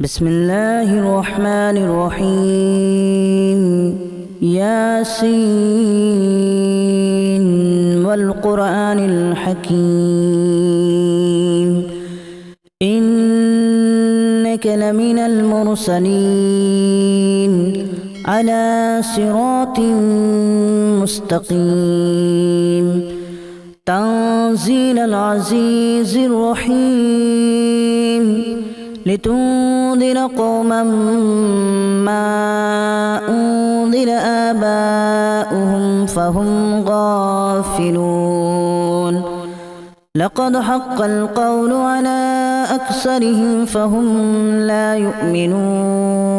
بسم الله الرحمن الرحيم ياسين والقرآن الحكيم إنك لمن المرسلين على صراط مستقيم تنزيل العزيز الرحيم لتنذر قوما ما أنذر آباؤهم فهم غافلون لقد حق القول على أكثرهم فهم لا يؤمنون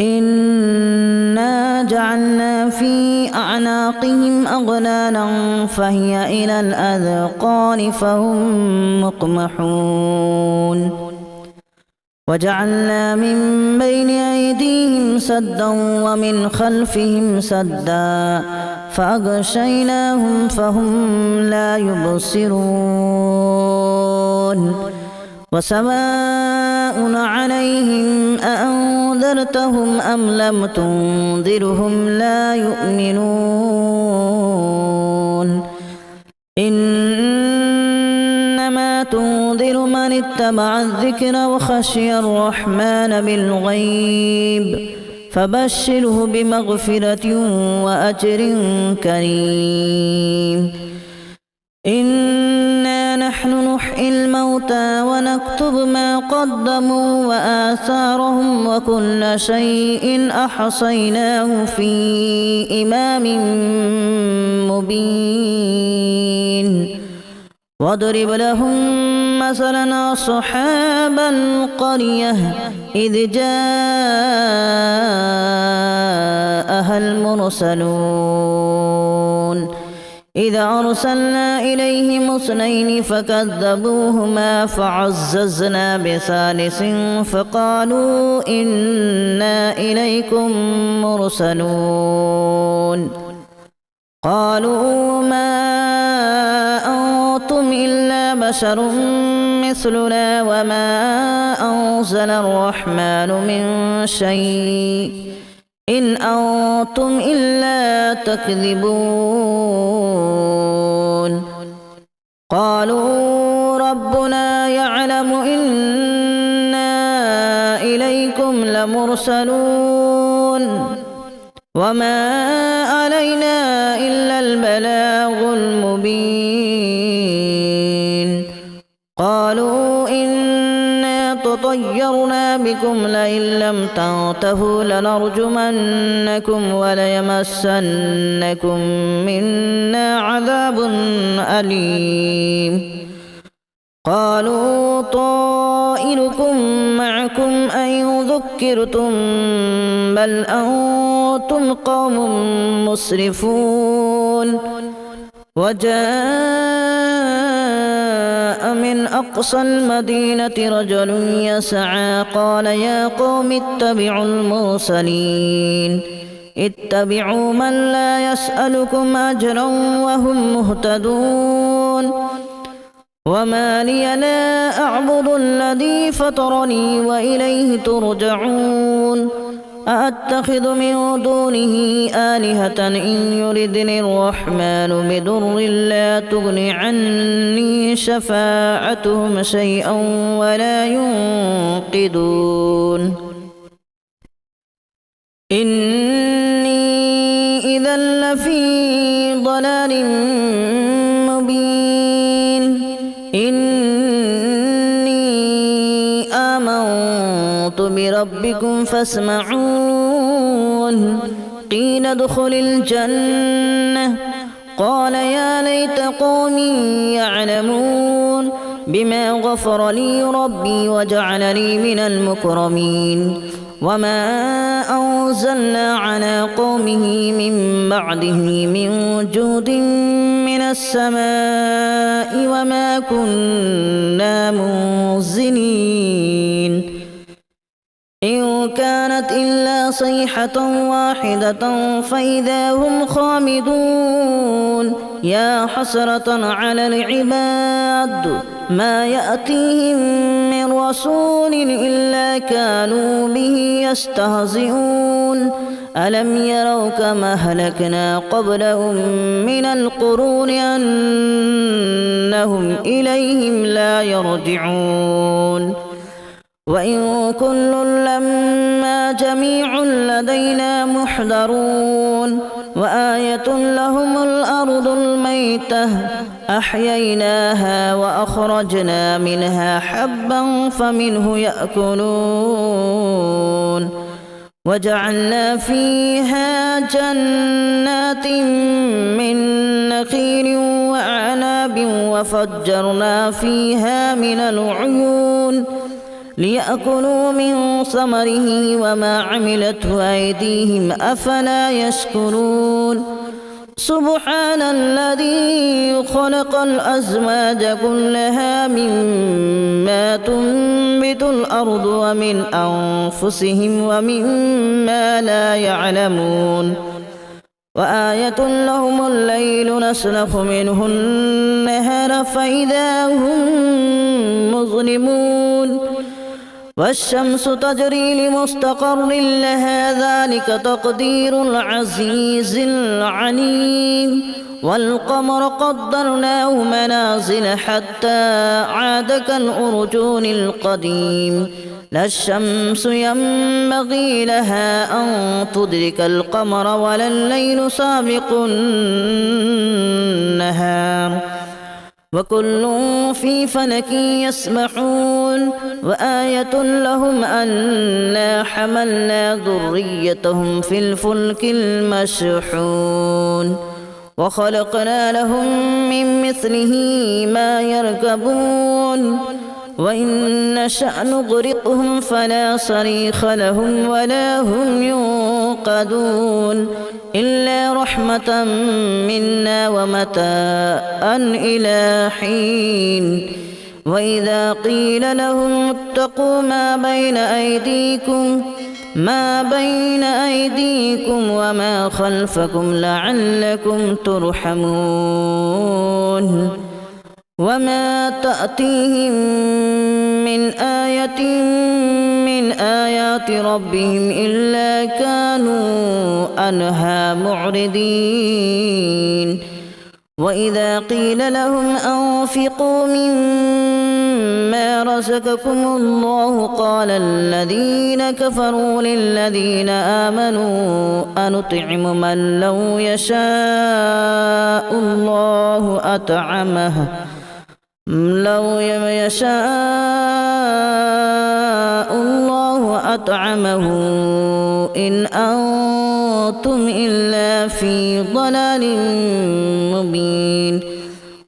إنا جعلنا في أعناقهم أغلالا فهي إلى الأذقان فهم مقمحون وجعلنا من بين أيديهم سدا ومن خلفهم سدا فأغشيناهم فهم لا يبصرون وسواء عليهم أأنذرتهم أم لم تنذرهم لا يؤمنون إنما تنذر من اتبع الذكر وخشي الرحمن بالغيب فبشره بمغفرة وأجر كريم إنا نحن نحيي الموتى ونكتب ما قدموا وآثارهم وكل شيء أحصيناه في إمام مبين واضرب لهم مثلا أصحاب القرية إذ جاءها المرسلون إذا أرسلنا إليهم اثنين فكذبوهما فعززنا بثالث فقالوا إنا إليكم مرسلون قالوا ما أنتم إلا بشر مثلنا وما أنزل الرحمن من شيء إن أنتم إلا تكذبون قالوا ربنا يعلم إنا إليكم لمرسلون وما علينا إلا البلاغ المبين قالوا إنا تطيرنا بكم لئن لم تنتهوا لنرجمنكم وليمسنكم منا عذاب أليم قالوا طائركم معكم أن ذكرتم بل أنتم قوم مسرفون وجاء من أقصى المدينة رجل يسعى قال يا قوم اتبعوا المرسلين اتبعوا من لا يسألكم أجرا وهم مهتدون وما لي لا أعبد الذي فطرني وإليه ترجعون أأتخذ من دونه آلهة إن يردني الرحمن بضر لا تغن عني شفاعتهم شيئا ولا ينقذون إني إذا لفي ضلال مبين إني آمنت بربكم فاسمعون قيل ادخل الجنة قال يا ليت قومي يعلمون بما غفر لي ربي وجعلني من المكرمين وما أنزلنا على قومه من بعده من جود من السماء وما كنا منزلين إن كانت إلا صيحة واحدة فإذا هم خامدون يا حسرة على العباد ما يأتيهم من رسول إلا كانوا به يستهزئون ألم يروا كما أهلكنا قبلهم من القرون أنهم إليهم لا يرجعون وإن كل لما جميع لدينا محضرون وآية لهم الأرض الميتة أحييناها وأخرجنا منها حبا فمنه يأكلون وجعلنا فيها جنات من نخيل وأعناب وفجرنا فيها من العيون ليأكلوا من ثمره وما عملته أيديهم أفلا يشكرون سبحان الذي خلق الأزواج كلها مما تنبت الأرض ومن أنفسهم ومما لا يعلمون وآية لهم الليل نسلخ منه النهار فإذا هم مظلمون والشمس تجري لمستقر لها ذلك تقدير العزيز العليم والقمر قدرناه منازل حتى عاد كالأرجون القديم لا الشمس ينبغي لها أن تدرك القمر ولا الليل سابق النهار وكل في فلك يسبحون وآية لهم أنا حملنا ذريتهم في الفلك المشحون وخلقنا لهم من مثله ما يركبون وإن نشأ نغرقهم فلا صريخ لهم ولا هم ينقذون إلا رحمة منا ومتاعا إلى حين وإذا قيل لهم اتقوا ما بين أيديكم وما خلفكم لعلكم ترحمون وما تأتيهم من آية من آيات ربهم إلا كانوا عنها معرضين وإذا قيل لهم أنفقوا مما رزقكم الله قال الذين كفروا للذين آمنوا أنطعم من لو يشاء الله أطعمه إن أنتم إلا في ضلال مبين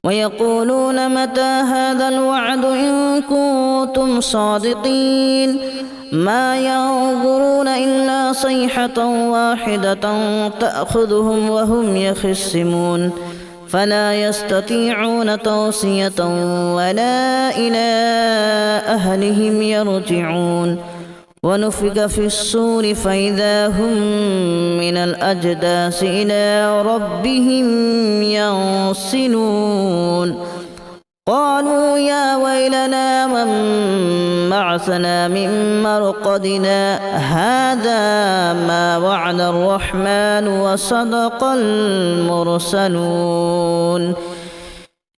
ويقولون متى هذا الوعد إن كنتم صادقين ما ينظرون إلا صيحة واحدة تأخذهم وهم يخصمون فلا يستطيعون توصية ولا إلى أهلهم يرجعون ونفخ في الصور فإذا هم من الأجداث إلى ربهم ينسلون قالوا يا ويلنا من بعثنا من مرقدنا هذا ما وعد الرحمن وصدق المرسلون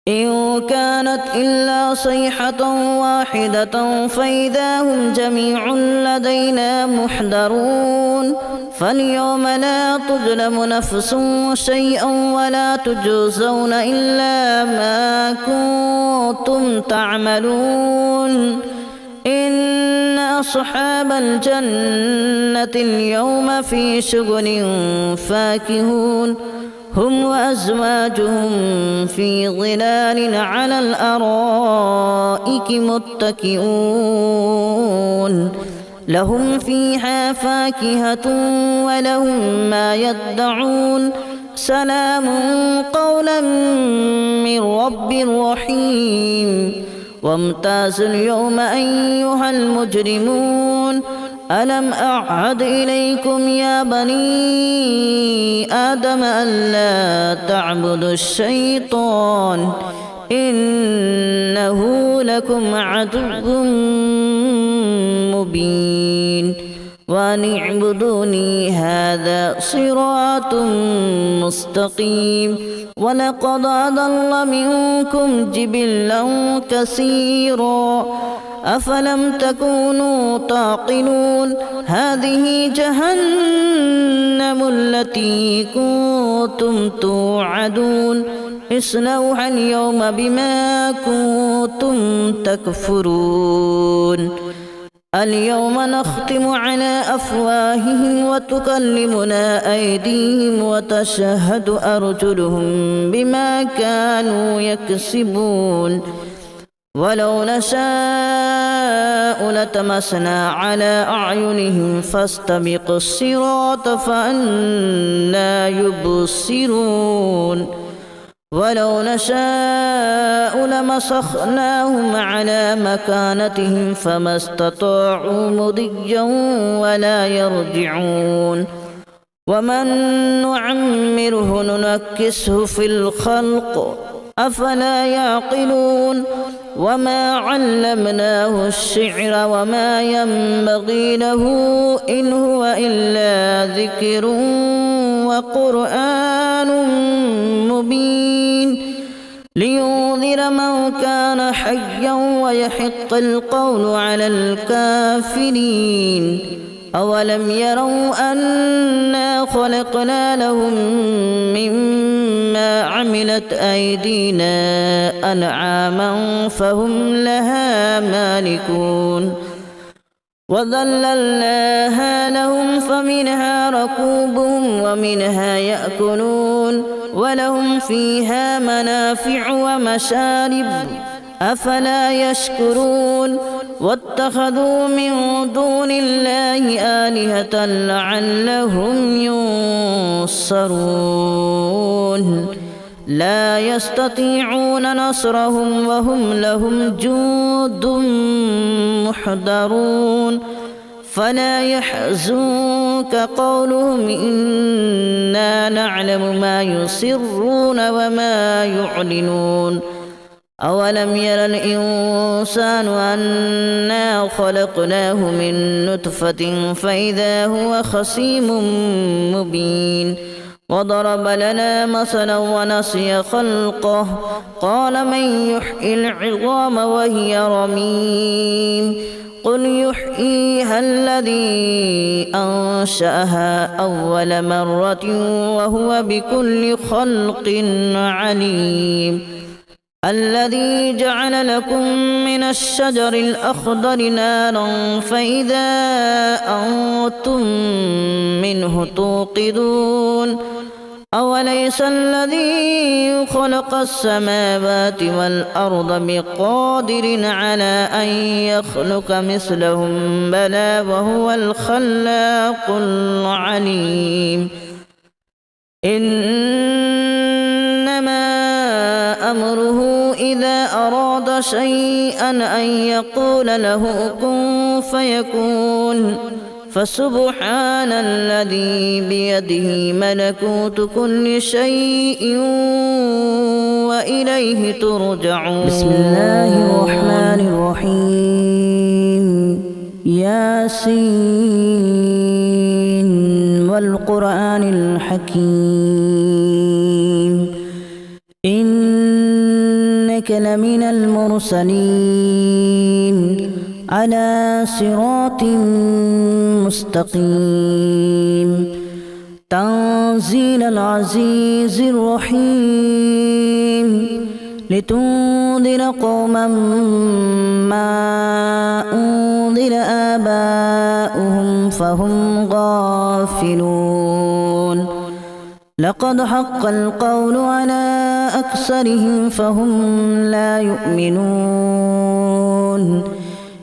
إن كانت إلا صيحة واحدة فإذا هم جميع لدينا محضرون فاليوم لا تظلم نفس شيئا ولا تجزون إلا ما كنتم تعملون إن أصحاب الجنة اليوم في شغل فاكهون هم وأزواجهم في ظلال على الأرائك متكئون لهم فيها فاكهة ولهم ما يدعون سلام قولا من رب رحيم وامتازوا اليوم أيها المجرمون ألم أعهد إليكم يا بني آدم ألا تعبدوا الشيطان إنه لكم عدو مبين وأن اعبدوني هذا صراط مستقيم ولقد أضل منكم جبلا كثيرا أفلم تكونوا تعقلون هذه جهنم التي كنتم توعدون اصلوها اليوم بما كنتم تكفرون اليوم نختم على أفواههم وتكلمنا أيديهم وتشهد أرجلهم بما كانوا يكسبون ولو نشاء لتمسنا على أعينهم فاستبقوا الصراط فأنى يبصرون ولو نشاء لمسخناهم على مكانتهم فما استطاعوا مضيا ولا يرجعون ومن نعمره ننكسه في الخلق أفلا يعقلون وما علمناه الشعر وما ينبغي له إن هو إلا ذكر وقرآن مبين لينذر من كان حيا ويحق القول على الكافرين أولم يروا أنا خلقنا لهم مما عملت أيدينا أنعاما فهم لها مالكون وذللناها لهم فمنها ركوبهم ومنها يأكلون ولهم فيها منافع ومشارب أفلا يشكرون واتخذوا من دون الله آلهة لعلهم ينصرون لا يستطيعون نصرهم وهم لهم جند محضرون فلا يحزنك قولهم إنا نعلم ما يسرون وما يعلنون أولم ير الإنسان أنا خلقناه من نطفة فإذا هو خصيم مبين وضرب لنا مثلا ونسي خلقه قال من يحيي العظام وهي رميم قل يحييها الذي أنشأها أول مرة وهو بكل خلق عليم الذي جعل لكم من الشجر الأخضر نارا فإذا أنتم منه توقدون أوليس الذي خلق السماوات والأرض بقادر على أن يخلق مثلهم بلى وهو الخلاق العليم إنما أمره إذا أراد شيئا أن يقول له كن فيكون فسبحان الذي بيده ملكوت كل شيء وإليه ترجعون بسم الله الرحمن الرحيم ياسين والقرآن الحكيم إنك لمن المرسلين على صراط مستقيم تنزيل العزيز الرحيم لتنذر قوما ما أنذر آباؤهم فهم غافلون لقد حق القول على أكثرهم فهم لا يؤمنون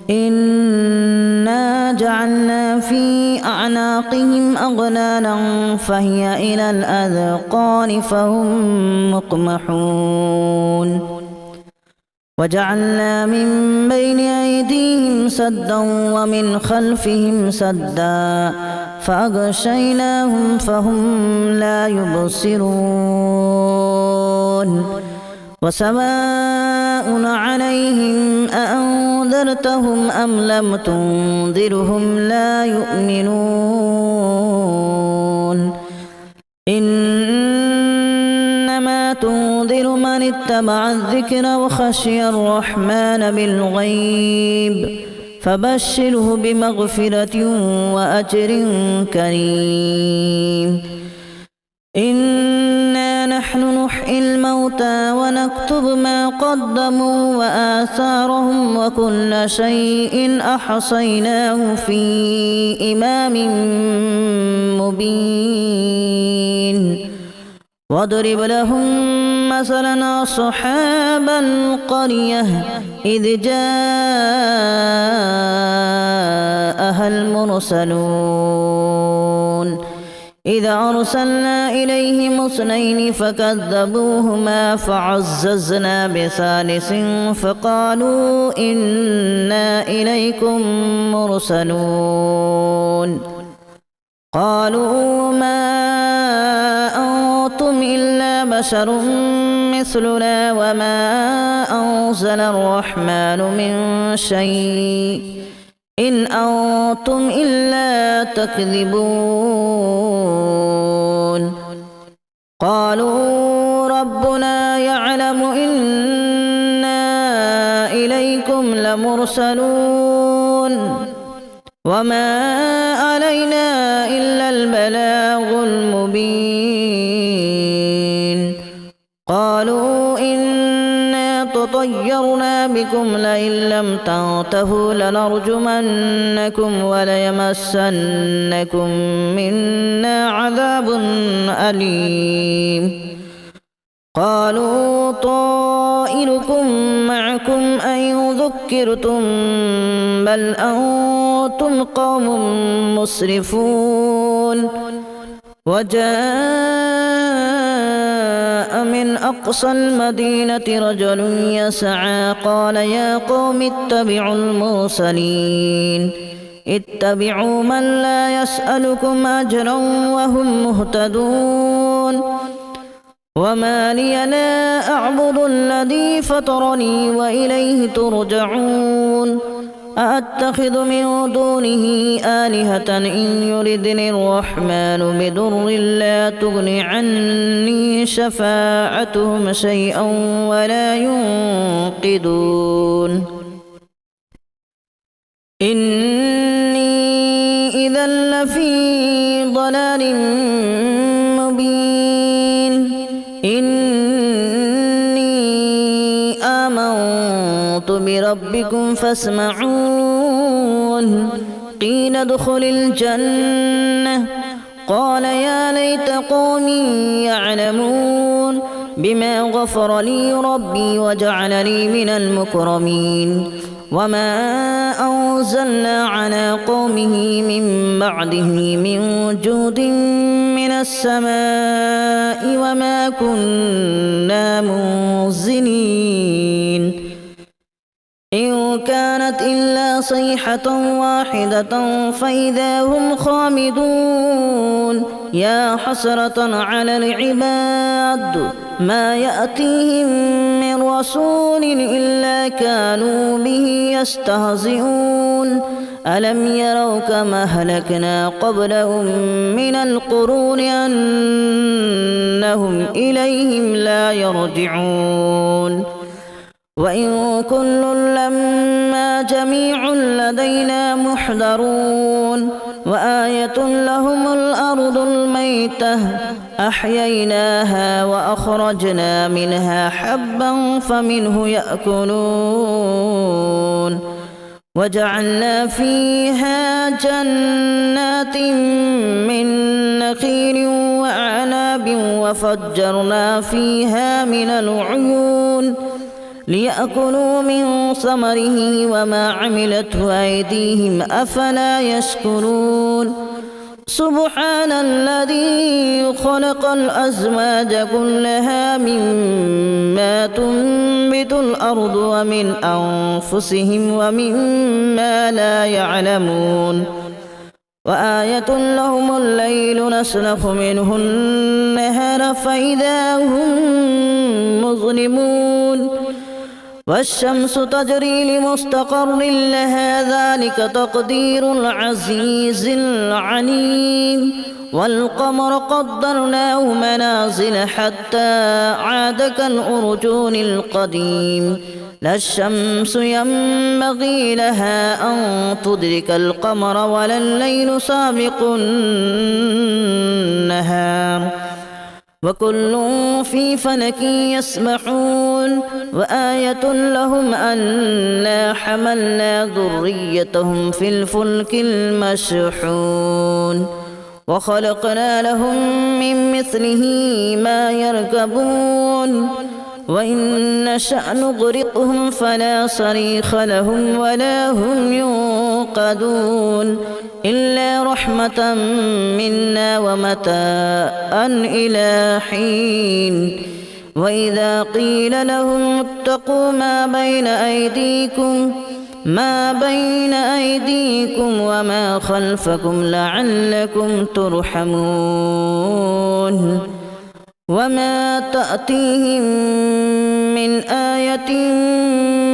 إنا جعلنا في أعناقهم أغلالا فهي إلى الأذقان فهم مقمحون وجعلنا من بين أيديهم سدا ومن خلفهم سدا فأغشيناهم فهم لا يبصرون وسواء عليهم أأنذرتهم أم لم تنذرهم لا يؤمنون إنما تنذر من اتبع الذكر وخشي الرحمن بالغيب فبشره بمغفرة وأجر كريم إنا نحن نحيي الموتى ونكتب ما قدموا وآثارهم وكل شيء أحصيناه في إمام مبين واضرب لهم مثلا أصحاب القرية إذ جاءها المرسلون إذ أرسلنا إليهم اثنين فكذبوهما فعززنا بثالث فقالوا إنا إليكم مرسلون قالوا ما أنتم إلا بشر مثلنا وما أنزل الرحمن من شيء إن أنتم إلا تكذبون قالوا ربنا يعلم إنا إليكم لمرسلون وما علينا إلا البلاغ المبين قالوا إنا تطيرنا بكم لئن لم تنتهوا لنرجمنكم وليمسنكم منا عذاب أليم قالوا طائركم معكم أن ذكرتم بل أنتم قوم مسرفون وجاء من أقصى المدينة رجل يسعى قال يا قوم اتبعوا المرسلين اتبعوا من لا يسألكم أجرا وهم مهتدون وما لي لا أعبد الذي فطرني وإليه ترجعون أأتخذ من دونه آلهة إن يردني الرحمن بضر لا تغن عني شفاعتهم شيئا ولا ينقذون إني إذا لفي ضلال مبين إني آمنت بربكم فاسمعون قيل ادخل الجنة قال يا ليت قومي يعلمون بما غفر لي ربي وجعلني من المكرمين وما أنزلنا على قومه من بعده من جود من السماء وما كنا منزلين إن كانت إلا صيحة واحدة فإذا هم خامدون يا حسرة على العباد ما يأتيهم من رسول إلا كانوا به يستهزئون ألم يروا كما أهلكنا قبلهم من القرون أنهم إليهم لا يرجعون وإن كل لما جميع لدينا محضرون وآية لهم الأرض الميتة أحييناها وأخرجنا منها حبا فمنه يأكلون وجعلنا فيها جنات من نخيل وأعناب وفجرنا فيها من العيون ليأكلوا من ثمره وما عملته أيديهم أفلا يشكرون سبحان الذي خلق الأزواج كلها مما تنبت الأرض ومن أنفسهم ومما لا يعلمون وآية لهم الليل نسلخ منه النهار فإذا هم مظلمون والشمس تجري لمستقر لها ذلك تقدير العزيز العليم والقمر قدرناه منازل حتى عاد كالأرجون القديم لا الشمس ينبغي لها أن تدرك القمر ولا الليل سابق النهار وكل في فلك يسبحون وآية لهم أنا حملنا ذريتهم في الفلك المشحون وخلقنا لهم من مثله ما يركبون وإن نشأ نغرقهم فلا صريخ لهم ولا هم ينقذون إلا رحمة منا ومتاعا إلى حين وإذا قيل لهم اتقوا ما بين أيديكم وما خلفكم لعلكم ترحمون وما تأتيهم من آية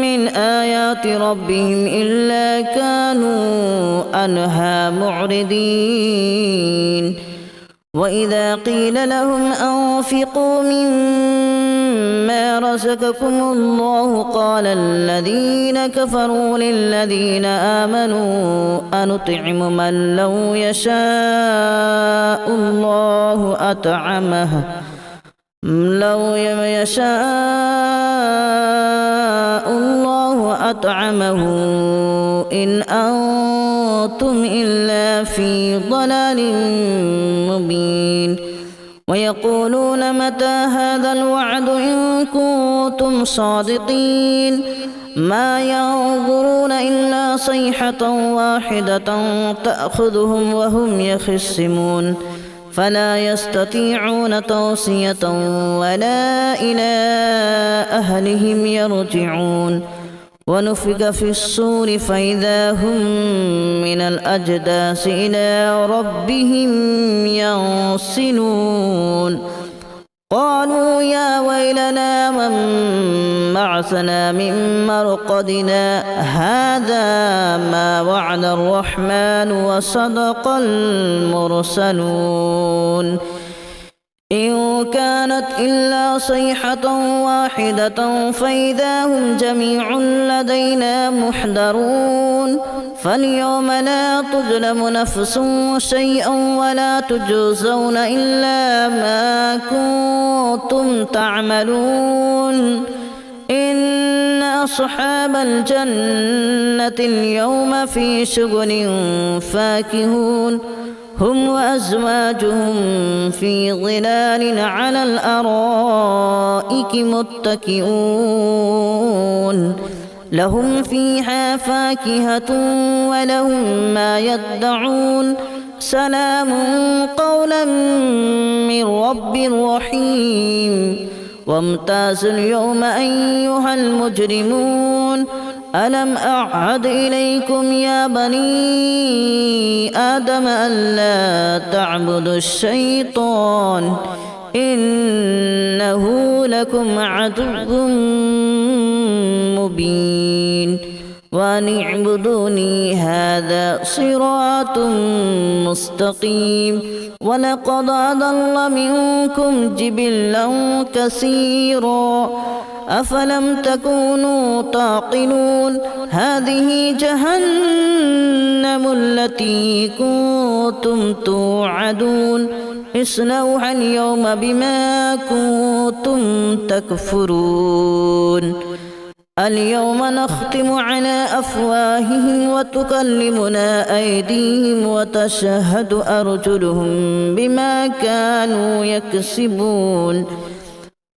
من آيات ربهم إلا كانوا عنها معرضين وإذا قيل لهم أنفقوا مما رزقكم الله قال الذين كفروا للذين آمنوا أنطعم من لو يشاء الله أطعمه إن أنتم إلا في ضلال مبين ويقولون متى هذا الوعد إن كنتم صادقين ما ينظرون إلا صيحة واحدة تأخذهم وهم يخصمون فلا يستطيعون توصية ولا إلى أهلهم يرجعون ونفخ في الصور فإذا هم من الأجداث إلى ربهم ينسلون قالوا يا ويلنا من بعثنا من مرقدنا هذا ما وعد الرحمن وصدق المرسلون إن كانت إلا صيحة واحدة فإذا هم جميع لدينا محضرون فاليوم لا تظلم نفس شيئا ولا تجزون إلا ما كنتم تعملون إن أصحاب الجنة اليوم في شغل فاكهون هم وأزواجهم في ظلال على الأرائك متكئون لهم فيها فاكهة ولهم ما يدعون سلام قولا من رب رحيم وامتازوا اليوم أيها المجرمون ألم أعهد إليكم يا بني آدم ألا تعبدوا الشيطان إنه لكم عدو مبين وأن اعبدوني هذا صراط مستقيم ولقد أضل منكم جبلا كثيرا أفلم تكونوا تعقلون هذه جهنم التي كنتم توعدون اصلوها اليوم بما كنتم تكفرون اليوم نختم على أفواههم وتكلمنا أيديهم وتشهد أرجلهم بما كانوا يكسبون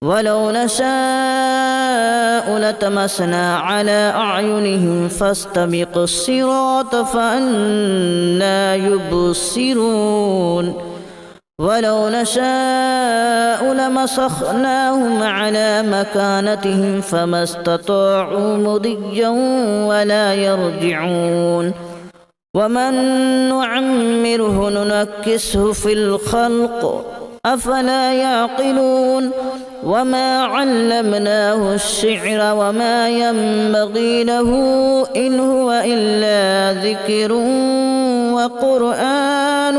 ولو نشاء نشاء لطمسنا على أعينهم فاستبقوا الصراط فأنى يبصرون ولو نشاء لمسخناهم على مكانتهم فما استطاعوا مضيا ولا يرجعون ومن نعمره ننكسه في الخلق أفلا يعقلون وما علمناه الشعر وما ينبغي له إن هو إلا ذكر وقرآن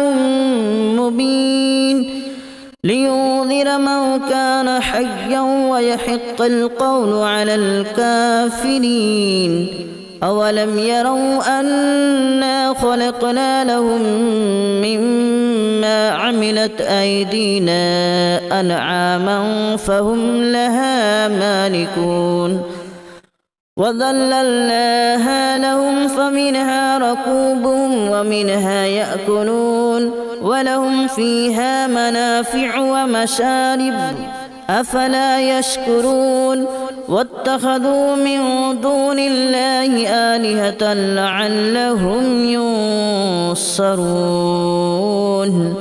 مبين لينذر من كان حيا ويحق القول على الكافرين أولم يروا أنا خلقنا لهم مما عملت أيدينا أنعاما فهم لها مالكون وذللناها لهم فمنها ركوبهم ومنها يأكلون ولهم فيها منافع ومشارب أفلا يشكرون واتخذوا من دون الله آلهة لعلهم ينصرون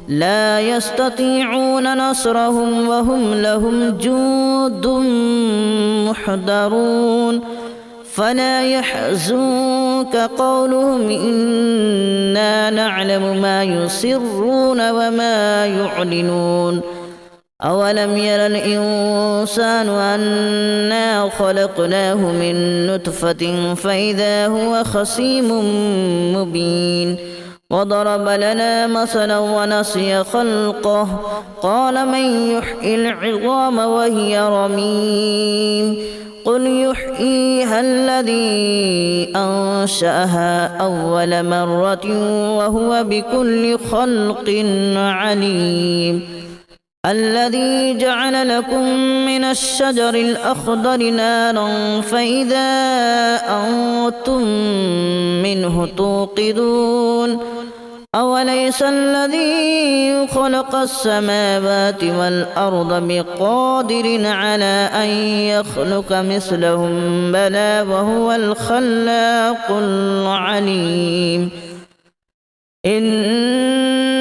لا يستطيعون نصرهم وهم لهم جند محضرون فلا يحزنك قولهم إنا نعلم ما يسرون وما يعلنون أولم ير الإنسان أنا خلقناه من نطفة فإذا هو خصيم مبين وضرب لنا مثلا ونسي خلقه قال من يحيي العظام وهي رميم قل يحييها الذي أنشأها أول مرة وهو بكل خلق عليم الذي جعل لكم من الشجر الأخضر نارا فإذا أنتم منه توقدون أوليس الذي خلق السماوات والأرض بقادر على أن يخلق مثلهم بلى وهو الخلاق العليم إنما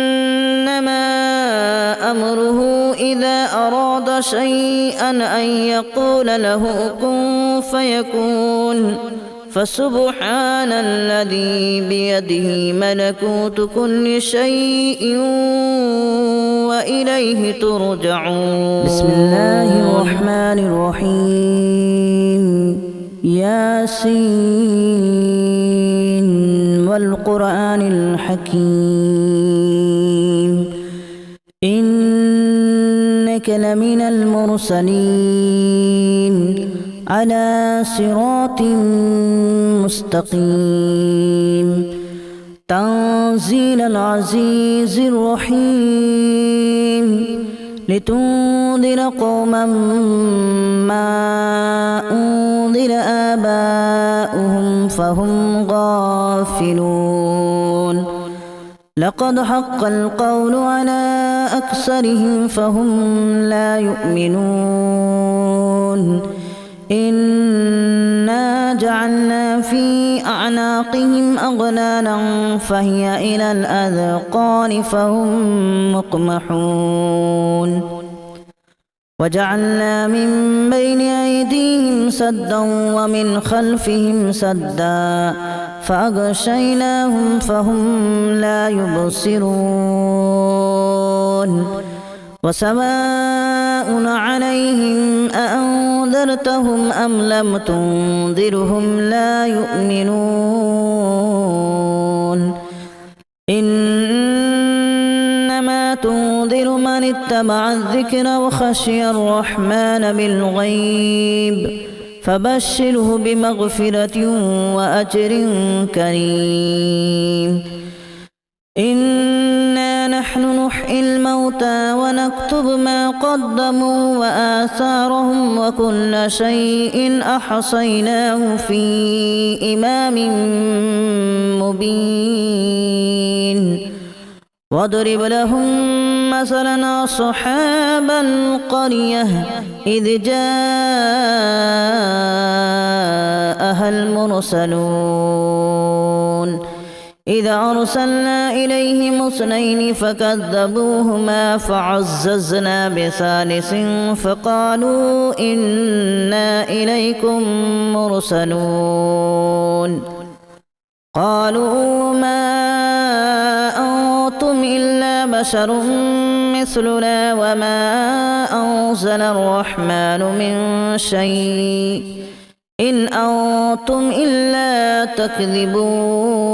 أمره إذا أراد شيئا أن يقول له كن فيكون فسبحان الذي بيده ملكوت كل شيء وإليه ترجعون بسم الله الرحمن الرحيم ياسين والقرآن الحكيم إنك لمن المرسلين على صراط مستقيم تنزيل العزيز الرحيم لتنذر قوما ما أنذر آباؤهم فهم غافلون لقد حق القول على أكثرهم فهم لا يؤمنون إنا جعلنا في أعناقهم أغلالا فهي إلى الأذقان فهم مقمحون وجعلنا من بين أيديهم سدا ومن خلفهم سدا فأغشيناهم فهم لا يبصرون وسواء عليهم أأنذرتهم أم لم تنذرهم لا يؤمنون إنما تنذر من اتبع الذكر وخشي الرحمن بالغيب فبشره بمغفرة وأجر كريم إنا نحن نحيي الموتى ونكتب ما قدموا وآثارهم وكل شيء أحصيناه في إمام مبين واضرب لهم مثلا أصحاب القرية إذ جاءها المرسلون إذ أرسلنا إليهم اثنين فكذبوهما فعززنا بثالث فقالوا إنا إليكم مرسلون قالوا ما أنتم إلا بشر مثلنا وما أنزل الرحمن من شيء إن أنتم إلا تكذبون